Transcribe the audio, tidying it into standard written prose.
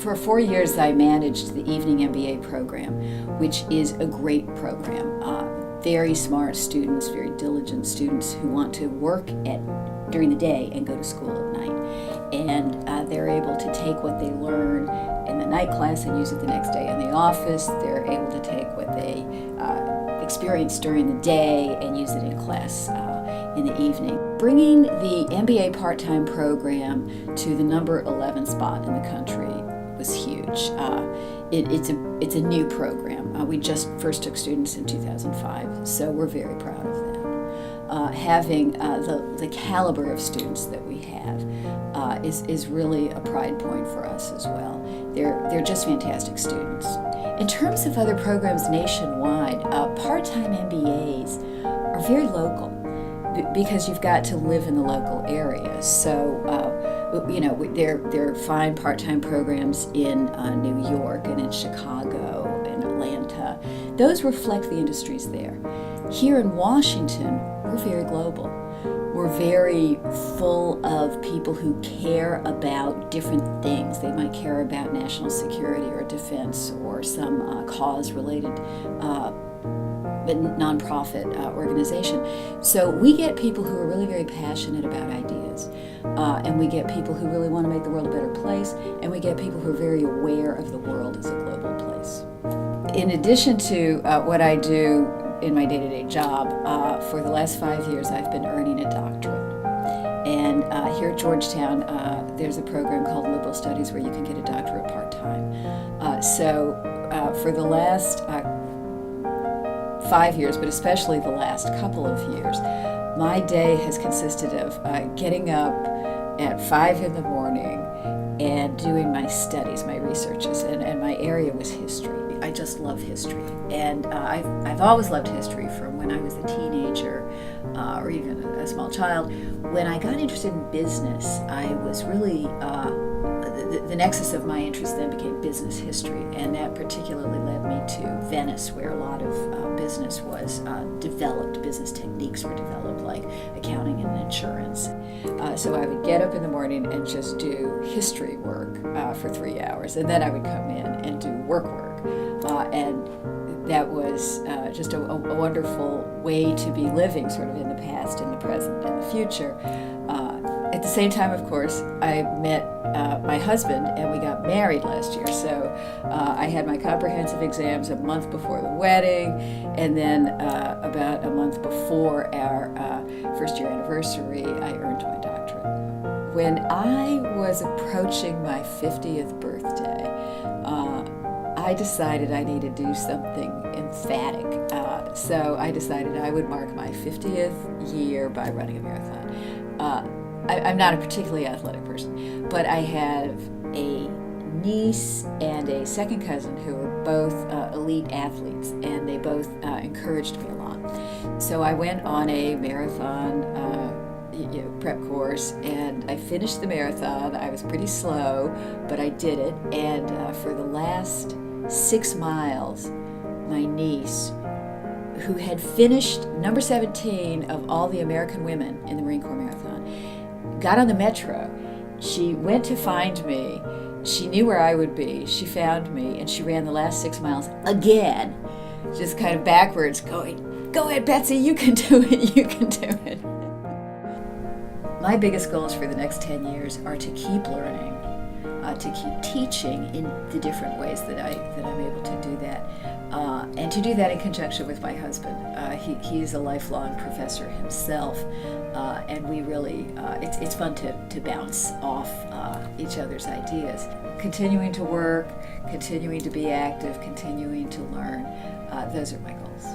For 4 years, I managed the evening MBA program, which is a great program. Very smart students, very diligent students who want to work during the day and go to school at night. And they're able to take what they learn in the night class and use it the next day in the office. They're able to take what they experience during the day and use it in class in the evening. Bringing the MBA part-time program to the number 11 spot in the country was huge. It's a new program. We just first took students in 2005, so we're very proud of that. Having the caliber of students that we have is really a pride point for us as well. They're just fantastic students. In terms of other programs nationwide, part-time MBAs are very local because you've got to live in the local area. So, there are fine part-time programs in New York and in Chicago and Atlanta. Those reflect the industries there. Here in Washington, we're very global. We're very full of people who care about different things. They might care about national security or defense or some cause-related nonprofit organization. So we get people who are really very passionate about ideas, and we get people who really want to make the world a better place, and we get people who are very aware of the world as a global place. In addition to what I do in my day-to-day job, for the last 5 years I've been earning a doctorate. And here at Georgetown, there's a program called Liberal Studies where you can get a doctorate part-time. So for the last 5 years, but especially the last couple of years, my day has consisted of getting up at 5 in the morning and doing my studies, my researches, and my area was history. I just love history, and I've always loved history from when I was a teenager or even a small child. When I got interested in business, I was really the nexus of my interest then became business history, and that particularly led me to Venice, where a lot of business was developed, business techniques were developed, like accounting and insurance. So I would get up in the morning and just do history work for 3 hours, and then I would come in and do work. And that was just a wonderful way to be living, sort of in the past, in the present, and the future. At the same time, of course, I met my husband, and we got married last year. So I had my comprehensive exams a month before the wedding, and then about a month before our first-year anniversary, I earned my doctorate. When I was approaching my 50th birthday, I decided I needed to do something emphatic. So I decided I would mark my 50th year by running a marathon. I'm not a particularly athletic person, but I have a niece and a second cousin who are both elite athletes, and they both encouraged me a lot. So I went on a marathon prep course, and I finished the marathon. I was pretty slow, but I did it, and for the last 6 miles, my niece, who had finished number 17 of all the American women in the Marine Corps Marathon, got on the metro. She went to find me. She knew where I would be. She found me, and she ran the last 6 miles again, just kind of backwards, going, "Go ahead, Betsy, you can do it, you can do it." My biggest goals for the next 10 years are to keep learning, to keep teaching in the different ways that I'm able to do that, and to do that in conjunction with my husband. He is a lifelong professor himself, and we really it's fun to bounce off each other's ideas. Continuing to work, continuing to be active, continuing to learn, those are my goals.